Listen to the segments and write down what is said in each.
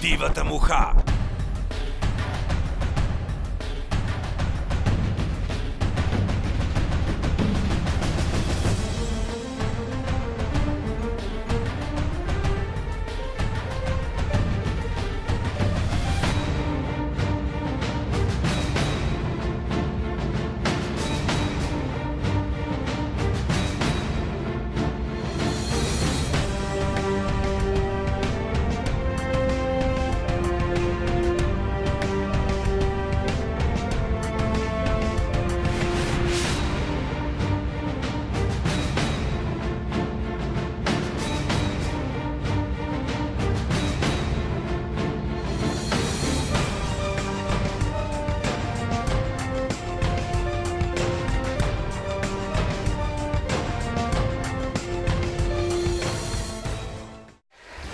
Дивата муха.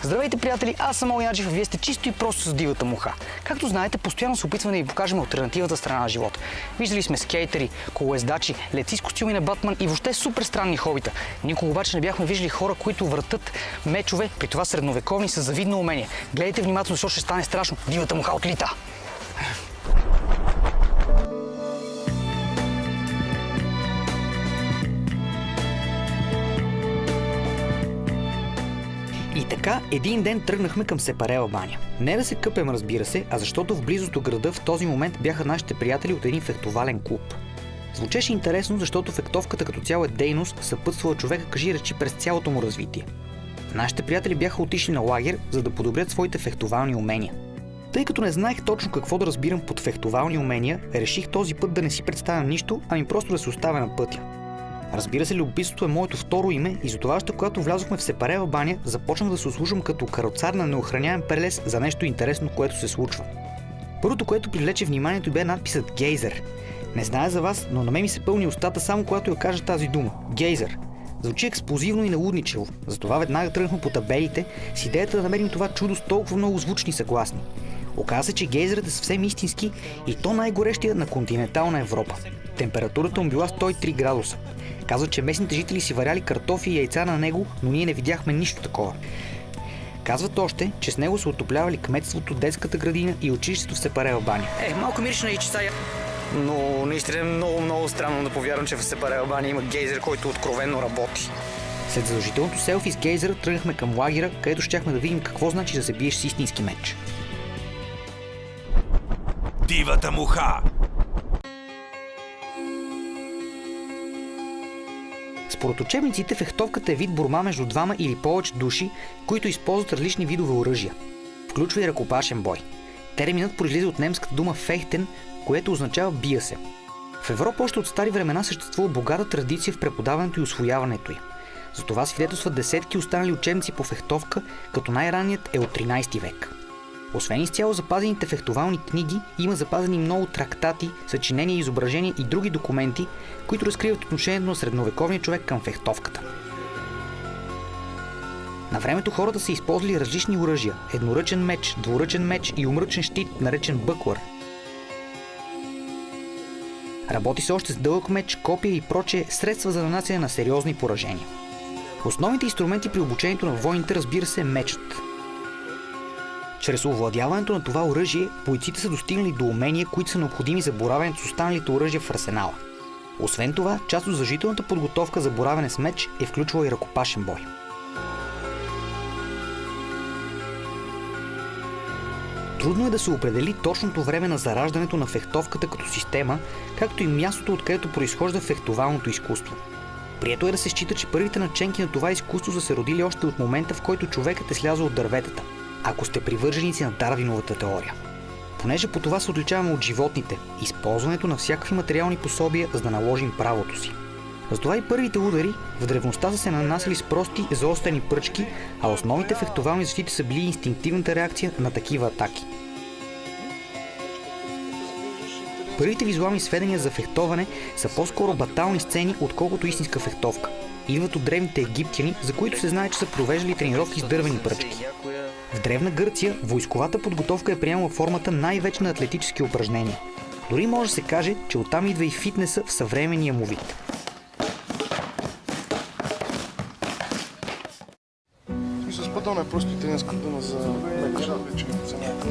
Здравейте, приятели! Аз съм Ол Янчев, а вие сте чисто и просто с Дивата муха. Както знаете, постоянно се опитваме да ви покажем алтернативната страна на живота. Виждали сме скейтери, колоездачи, летци с костюми на Батман и въобще супер странни хобита. Никога обаче не бяхме виждали хора, които въртат мечове, при това средновековни, с завидно умение. Гледайте внимателно, защото ще стане страшно. Дивата муха отлита! И така, един ден тръгнахме към Сепарева баня. Не да се къпем, разбира се, а защото в близост до града в този момент бяха нашите приятели от един фехтовален клуб. Звучеше интересно, защото фехтовката като цяло е дейност, съпътствала човека, кажи речи, през цялото му развитие. Нашите приятели бяха отишли на лагер, за да подобрят своите фехтовални умения. Тъй като не знаех точно какво да разбирам под фехтовални умения, реших този път да не си представям нищо, ами просто да се оставя на пътя. Разбира се, любопитството е моето второ име и затова още когато влязохме в Сепарева баня, започнах да се услужвам като каруцар на неохраняем прелез за нещо интересно, което се случва. Първото, което привлече вниманието, бе надписът Гейзер. Не зная за вас, но на мен ми се пълни устата само когато я кажа тази дума – Гейзер. Звучи експлозивно и налудничево, затова веднага тръгнахме по табелите с идеята да намерим това чудо с толкова много звучни съгласни. Оказа се, че гейзерът е съвсем истински и то най-горещия на континентална Европа. Температурата му била 103 градуса. Казва, че местните жители си варяли картофи и яйца на него, но ние не видяхме нищо такова. Казват още, че с него са отоплявали кметството, детската градина и училището в Сепарева баня. Малко мириш на яйчета, но наистина е много странно да повярвам, че в Сепарева баня има гейзер, който откровенно работи. След задължителното селфи с гейзера тръгнахме към лагера, където щяхме да видим какво значи да се биеш с истински меч. Дивата муха. Според учебниците фехтовката е вид борба между двама или повече души, които използват различни видове оръжия. Включва и ръкопашен бой. Терминът произлиза от немската дума фехтен, което означава бия се. В Европа още от стари времена съществува богата традиция в преподаването и усвояването й. Затова свидетелстват десетки останали учебници по фехтовка, като най-ранният е от 13 век. Освен изцяло запазените фехтовални книги, има запазени много трактати, съчинения, изображения и други документи, които разкриват отношението на средновековния човек към фехтовката. На времето хората са използвали различни оръжия – едноръчен меч, двуръчен меч и умръчен щит, наречен бъклър. Работи се още с дълъг меч, копия и прочее средства за нанасяне на сериозни поражения. Основните инструменти при обучението на войните, разбира се, е мечът. Чрез овладяването на това оръжие, бойците са достигнали до умения, които са необходими за боравенето с останалите оръжия в арсенала. Освен това, част от задължителната подготовка за боравене с меч е включвала и ръкопашен бой. Трудно е да се определи точното време на зараждането на фехтовката като система, както и мястото, откъдето произхожда фехтовалното изкуство. Прието е да се счита, че първите наченки на това изкуство са се родили още от момента, в който човекът е слязъл от дърветата, ако сте привърженици на Дарвиновата теория. Понеже по това се отличаваме от животните, използването на всякакви материални пособия, за да наложим правото си. Затова и първите удари в древността са се нанасяли с прости, заострени пръчки, а основните фехтовални защити са били инстинктивната реакция на такива атаки. Първите визуални сведения за фехтоване са по-скоро батални сцени, отколкото истинска фехтовка. Идват от древните египтяни, за които се знае, че са провеждали тренировки с дървени пръчки. В Древна Гърция войсковата подготовка е приемала формата най-вече на атлетически упражнения. Дори може да се каже, че оттам идва и фитнеса в съвременния му вид. С подобна просто италианска дума за меч.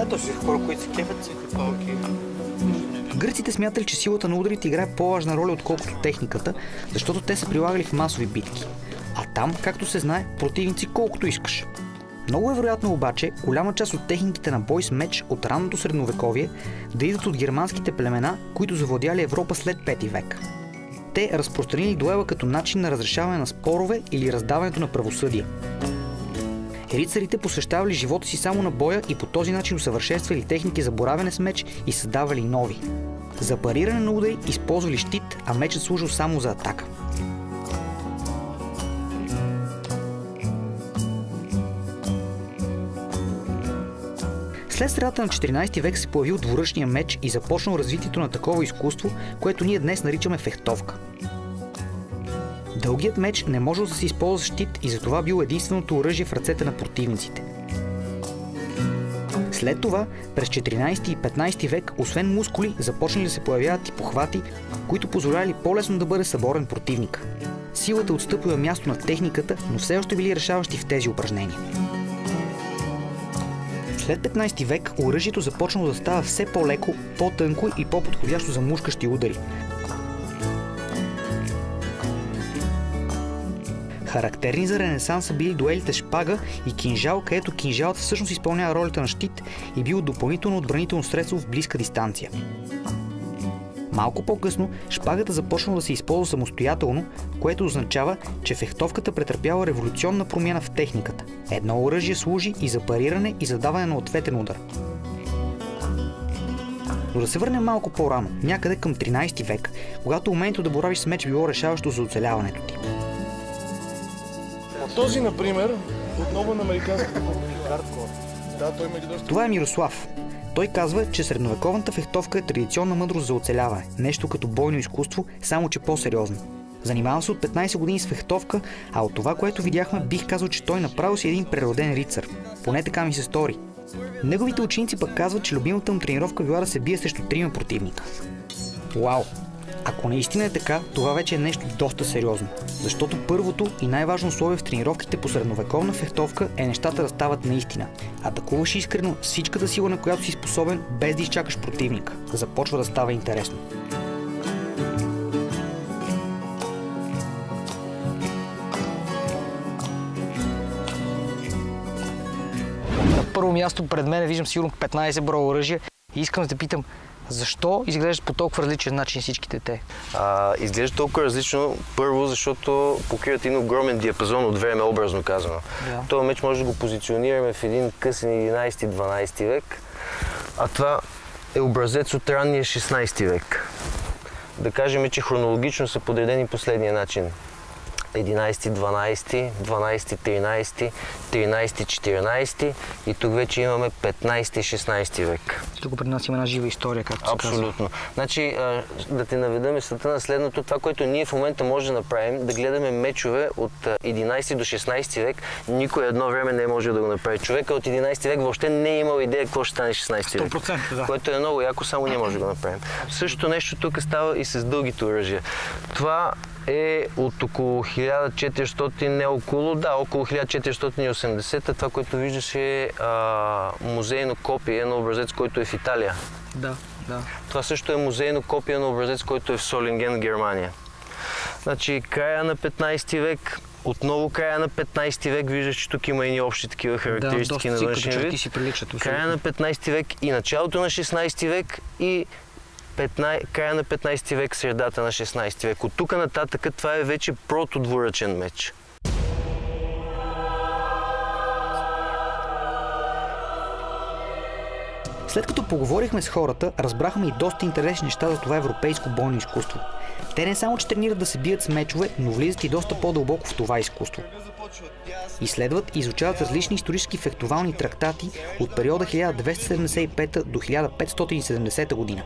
Ето си хора, които се кефят си палки. Гърците смятали, че силата на ударите играе по-важна роля, отколкото техниката, защото те са прилагали в масови битки. А там, както се знае, противници колкото искаш. Много е вероятно обаче голяма част от техниките на бой с меч от ранното средновековие да идват от германските племена, които завладяли Европа след 5 век. Те разпространили дуела като начин на разрешаване на спорове или раздаването на правосъдие. Рицарите посвещавали живота си само на боя и по този начин усъвършенствали техники за боравене с меч и създавали нови. За париране на удари използвали щит, а мечът служил само за атака. След средата на 14 век се появил двуръчния меч и започнал развитието на такова изкуство, което ние днес наричаме фехтовка. Дългият меч не можел да се използва с щит и затова бил единственото оръжие в ръцете на противниците. След това, през 14 и 15 век, освен мускули, започнали да се появяват и похвати, които позволяли по-лесно да бъде съборен противник. Силата отстъпила място на техниката, но все още били решаващи в тези упражнения. След 15 век оръжието започнало да става все по-леко, по-тънко и по-подходящо за мушкащи удари. Характерни за Ренесанса били дуелите с шпага и кинжал, където кинжалът всъщност изпълнява ролята на щит и бил допълнително отбранително средство в близка дистанция. Малко по-късно шпагата започнала да се използва самостоятелно, което означава, че фехтовката претърпяла революционна промяна в техниката. Едно оръжие служи и за париране и за даване на ответен удар. Но да се върнем малко по-рано, някъде към 13 век, когато умението да боравиш с меч било решаващо за оцеляването ти. Този, например, отново на американската хардкор. Да, той има доста... Това е Мирослав. Той казва, че средновековната фехтовка е традиционна мъдрост за оцеляване, нещо като бойно изкуство, само че по-сериозно. Занимава се от 15 години с фехтовка, а от това, което видяхме, бих казал, че той направо си един природен рицар. Поне така ми се стори. Неговите ученици пък казват, че любимата му тренировка била да се бие срещу 3 противника. Уау! Ако наистина е така, това вече е нещо доста сериозно. Защото първото и най-важно условие в тренировките по средновековна фехтовка е нещата да стават наистина. Атакуваш искрено с всичката сила, на която си способен, без да изчакаш противника. Започва да става интересно. На първо място пред мен виждам сигурно 15 броя оръжия и искам да те питам, защо изглеждат по толкова различен начин всичките те? Изглежда толкова различно, първо, защото покриват един огромен диапазон от време, образно казано. Да. Този меч може да го позиционираме в един късен 11-12 век, а това е образец от ранния 16 век. Да кажем, че хронологично са подредени последния начин. 11-12, 12-13, 13-14 и тук вече имаме 15-16 век. Тук при нас има една жива история, както се казва. Абсолютно. Значи, да те наведа мислата на следното, това, което ние в момента може да направим, да гледаме мечове от 11 до 16 век, никой едно време не може да го направи. Човека от 11 век въобще не е имал идея какво ще стане 16 век. 100%, да. Което е много яко, само ние може да го направим. Същото нещо тук става и с дългите оръжия. Това е от около 1400, не около, да, около 1480. Това, което виждаш е музейно копие на образец, който е в Италия. Да, да. Това също е музейно копие на образец, който е в Солинген, Германия. Значи, края на 15 век, отново края на 15 век, виждаш, че тук има и общи такива характеристики на външния вид. си приличат. Края на 15 век и началото на 16 век и края на 15 век, средата на 16 век. От тук нататък това е вече протодвуръчен меч. След като поговорихме с хората, разбрахме и доста интересни неща за това европейско бойно изкуство. Те не само че тренират да се бият с мечове, но влизат и доста по-дълбоко в това изкуство. Изследват и изучават различни исторически фехтовални трактати от периода 1275 до 1570 година.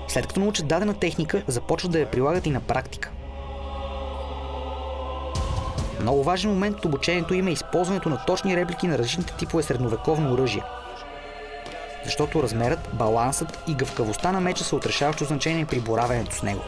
След като научат дадена техника, започват да я прилагат и на практика. Много важен момент от обучението им е използването на точни реплики на различните типове средновековно оръжие. Защото размерът, балансът и гъвкавостта на меча са отрешаващо значение при боравенето с него.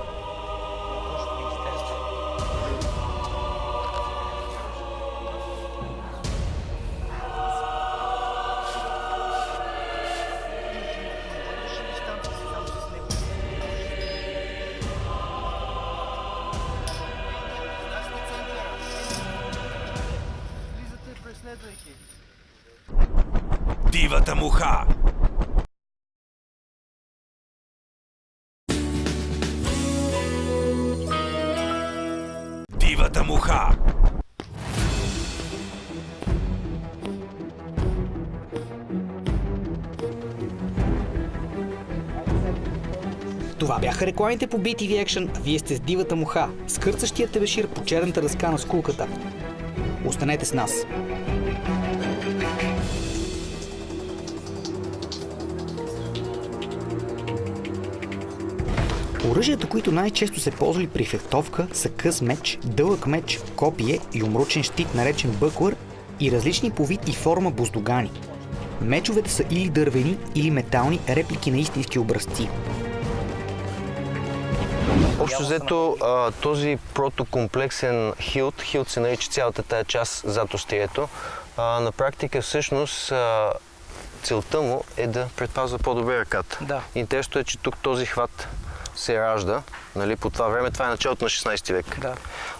Дивата муха. Дивата муха. Това бяха рекламите по BTV Action, а вие сте с Дивата муха, скърцащия тебешир по черната дъска на скулката. Останете с нас. Оръжията, които най-често се ползвали при фехтовка, са къс меч, дълъг меч, копие и умручен щит, наречен бъклър, и различни по вид и форма буздогани. Мечовете са или дървени, или метални реплики на истински образци. Общо взето този протокомплексен хилт се нарича цялата тая част зад острието. На практика всъщност целта му е да предпазва по-добре ръката. Да. Интересното е, че тук този хват се ражда, нали, по това време. Това е началото на 16 век. Да.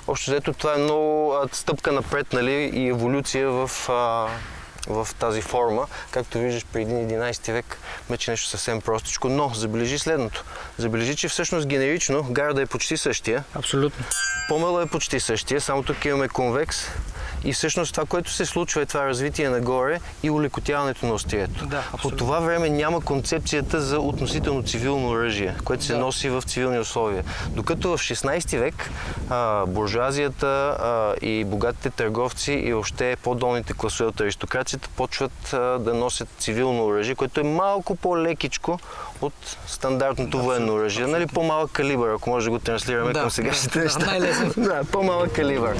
Общо взето това е много стъпка напред, нали, и еволюция в тази форма. Както виждаш, при 11 век меч е нещо съвсем простичко, но забележи следното. Забележи, че всъщност генерично гарда е почти същия. Абсолютно. Помела е почти същия, само тук имаме конвекс. И всъщност това, което се случва, е това развитие нагоре и улекотяването на острието. Да, по абсолютно. това време няма концепцията за относително цивилно оръжие, което се носи в цивилни условия. Докато в 16 век буржуазията и богатите търговци и въобще по-долните класове от аристокрацията почват да носят цивилно оръжие, което е малко по-лекичко от стандартното военно оръжие. Нали, по-малък калибър, ако може да го транслираме към сегашните неща. Най-лесно. Да, по-малък калибър.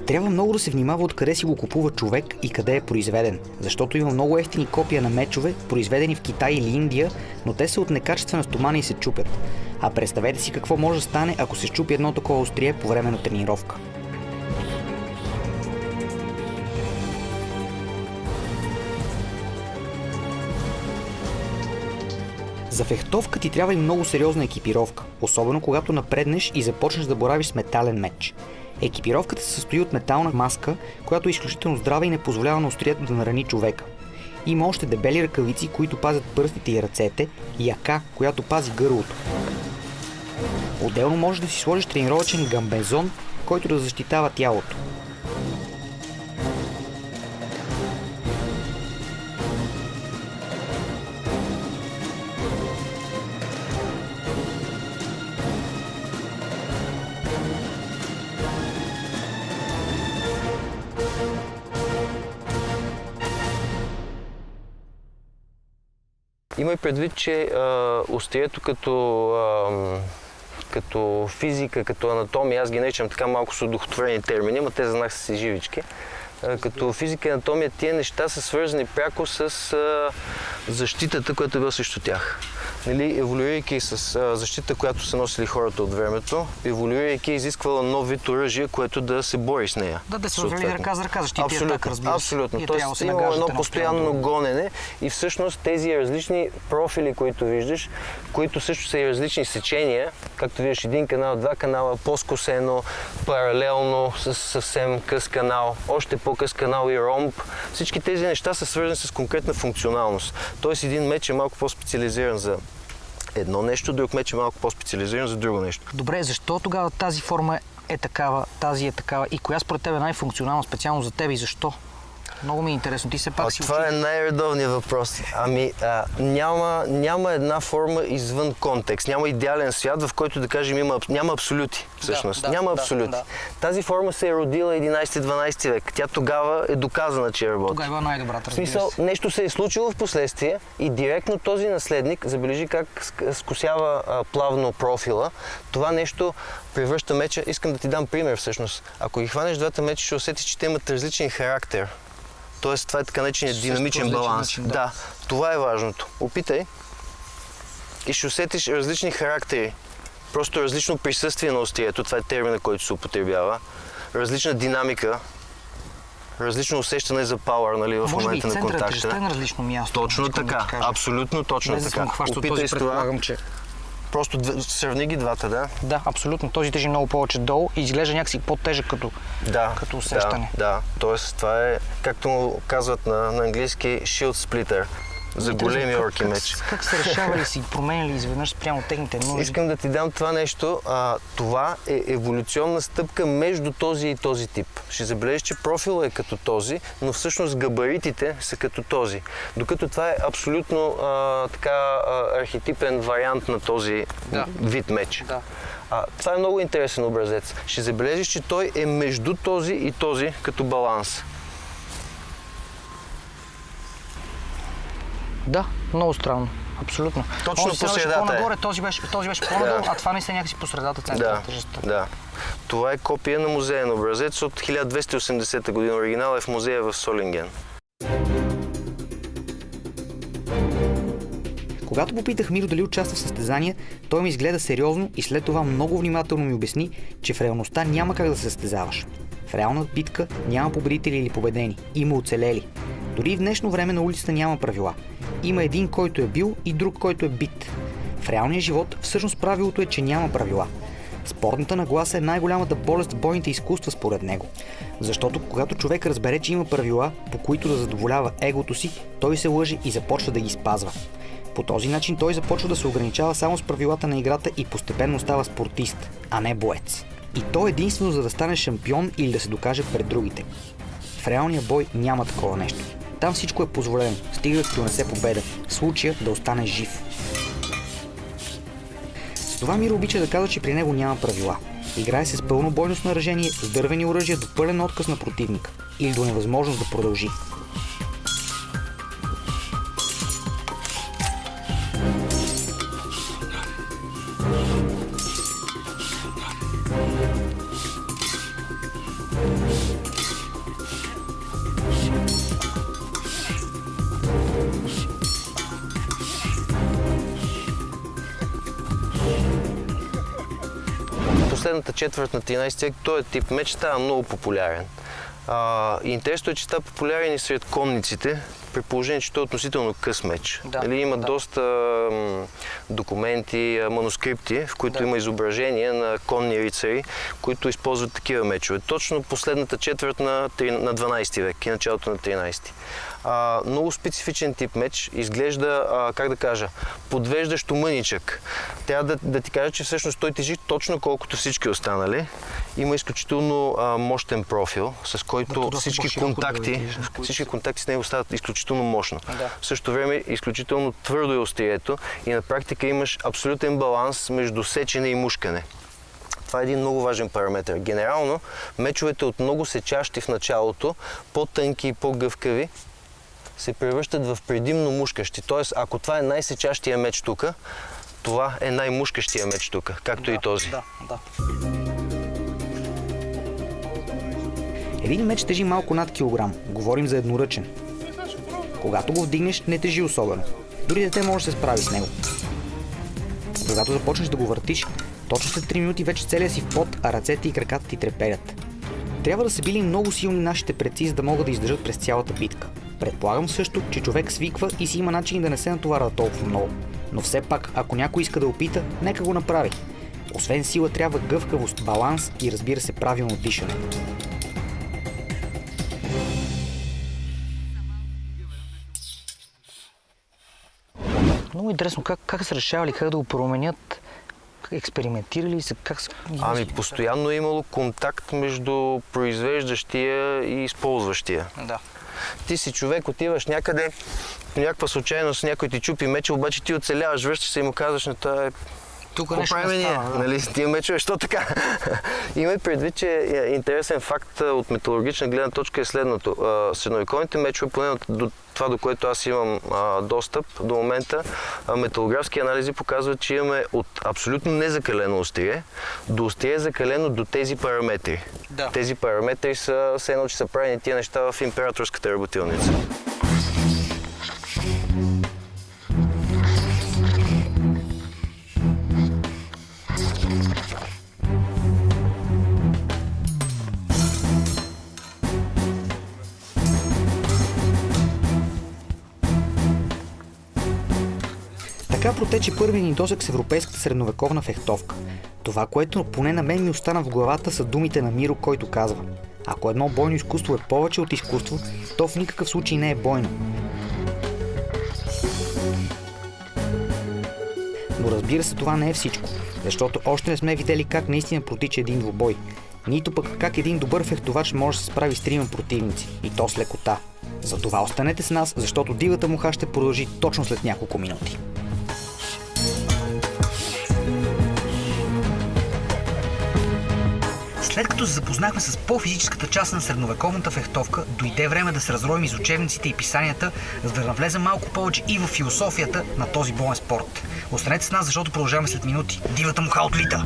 Трябва много да се внимава откъде си го купува човек и къде е произведен, защото има много евтини копия на мечове, произведени в Китай или Индия, но те са от некачествена стомана и се чупят. А представете си какво може да стане, ако се щупи едно такова острие по време на тренировка. За фехтовка ти трябва и много сериозна екипировка, особено когато напреднеш и започнеш да боравиш с метален меч. Екипировката се състои от метална маска, която е изключително здрава и не позволява на острието да нарани човека. Има още дебели ръкавици, които пазят пръстите и ръцете, и ака, която пази гърлото. Отделно можеш да си сложиш тренировъчен гамбезон, който да защитава тялото. Има и предвид, че острието като физика, като анатомия, аз ги наричам така малко с одухотворени термини, но те за нас са си живички. Като физика и анатомия, тия неща са свързани пряко с защитата, която е била срещу тях. Нали, еволюирайки с защита, която са носили хората от времето, еволюирайки изисквала нов вид оръжие, което да се бори с нея. Да се вървели ръка за ръка, защити и атака, разбира се. Абсолютно. Тоест има едно постоянно гонене и всъщност тези различни профили, които виждаш, които също са и различни сечения, както виждаш един канал, два канала, по-скосено, паралелно, с съвсем къс канал, още по-къс канал и ромб. Всички тези неща са свързани с конкретна функционалност. Тоест един меч е малко по-специализиран за едно нещо, друг меч е малко по-специализиран за друго нещо. Добре, защо тогава тази форма е такава, тази е такава и коя според теб е най-функционална специално за теб и защо? Много ми е интересно. Ти се пак си това е най-редовният въпрос. Няма една форма извън контекст. Няма идеален свят, в който да кажем няма абсолюти. Всъщност. Няма абсолюти. Тази форма се е родила 11-12 век. Тя тогава е доказана, че работи. Тогава е най-добрата, в смисъл, нещо се е случило в последствие и директно този наследник, забележи как скосява плавно профила. Това нещо превръща меча. Искам да ти дам пример всъщност. Ако ги хванеш двата меча, ще усетиш, че те имат различен характер. Тоест, това е така нареченият динамичен баланс. Да, това е важното. Опитай и ще усетиш различни характери. Просто различно присъствие на острието, това е термина, който се употребява. Различна динамика, различно усещане за пауър, нали, в момента на контакта. Може би и центърът е на различно място. Точно така, абсолютно точно така. Опитай с това. Просто сравни ги двата, да? Да, абсолютно. Този тежи много повече долу и изглежда някакси по-тежък като усещане. Да. Тоест това е, както му казват на английски, shield splitter. За големи орки меч. Как се решавали си променяли изведнъж спрямо техните нужди? Искам да ти дам това нещо. Това е еволюционна стъпка между този и този тип. Ще забележиш, че профилът е като този, но всъщност габаритите са като този. Докато това е абсолютно архетипен вариант на този вид меч. Да. Това е много интересен образец. Ще забележиш, че той е между този и този като баланс. Да, много странно. Абсолютно. Точно по средата по-нагоре, този беше по-надолу, а това не са някакси по средата центъра на тежестта. Да. Това е копия на музеен образец от 1280 година. Оригинал е в музея в Солинген. Когато попитах Миро дали участва в състезания, той ми изгледа сериозно и след това много внимателно ми обясни, че в реалността няма как да се състезаваш. В реална битка няма победители или победени, има оцелели. Дори в днешно време на улицата няма правила. Има един, който е бил и друг, който е бит. В реалния живот всъщност правилото е, че няма правила. Спортната нагласа е най-голямата болест в бойните изкуства според него. Защото когато човек разбере, че има правила, по които да задоволява егото си, той се лъже и започва да ги спазва. По този начин той започва да се ограничава само с правилата на играта и постепенно става спортист, а не боец. И то единствено за да стане шампион или да се докаже пред другите. В реалния бой няма такова нещо. Там всичко е позволено, стига да донесе победа, в случая да остане жив. С това Миро обича да казва, че при него няма правила. Играе се с пълно бойно снаряжение, с дървени оръжия до пълен отказ на противника или до невъзможност да продължи. Последната четвърт на 13 век този тип меч става много популярен. Интересно е, че става популярен и сред конниците, при положение, че той е относително къс меч. Има доста документи, манускрипти, в които има изображения на конни рицари, които използват такива мечове. Точно последната четвърт на 12 век и началото на 13. Много специфичен тип меч, изглежда, подвеждащо мъничък. Трябва да ти кажа, че всъщност той тежи точно колкото всички останали. Има изключително мощен профил, с който всички контакти с него стават изключително мощно. В същото време изключително твърдо е острието и на практика имаш абсолютен баланс между сечене и мушкане. Това е един много важен параметр. Генерално, мечовете от много сечащи в началото, по-тънки и по-гъвкави, се превръщат в предимно мушкащи. Тоест, ако това е най-сечащия меч тук, това е най-мушкащия меч тук, както и този. Един меч тежи малко над килограм. Говорим за едноръчен. Когато го вдигнеш, не тежи особено. Дори дете може да се справи с него. Когато започнеш да го въртиш, точно след 3 минути вече целият си в пот, а ръцете и краката ти треперят. Трябва да са били много силни нашите предци, за да могат да издържат през цялата битка. Предполагам също, че човек свиква и си има начин да не се натоварва толкова много. Но все пак, ако някой иска да опита, нека го направи. Освен сила трябва гъвкавост, баланс и разбира се правилно дишане. Много интересно как се решавали, как да го променят, експериментирали се, Постоянно е имало контакт между произвеждащия и използващия. Да. Ти си човек, отиваш някъде, по някаква случайност някой ти чупи меча, обаче ти оцеляваш, връщаш се и му казваш на това тук нещо не става. Нали, тия мечове, що така? Има и предвид, че интересен факт от металургична гледна точка е следното. Средновековните мечове, поне до това, до което аз имам достъп до момента, металографски анализи показват, че имаме от абсолютно незакалено острие до острие закалено до тези параметри. Да. Тези параметри са все едно, че са правени тия неща в императорската работилница. Така протече първият ни досег с европейската средновековна фехтовка. Това, което поне на мен ми остана в главата, са думите на Миро, който казва: ако едно бойно изкуство е повече от изкуство, то в никакъв случай не е бойно. Но разбира се, това не е всичко, защото още не сме видели как наистина протича един двубой. Нито пък как един добър фехтовач може да се справи с трима противници, и то с лекота. Затова останете с нас, защото Дивата муха ще продължи точно след няколко минути. След като се запознахме с по-физическата част на средновековната фехтовка, дойде време да се разровим из учебниците и писанията, за да навлезем малко повече и в философията на този боен спорт. Останете с нас, защото продължаваме след минути. Дивата муха отлита!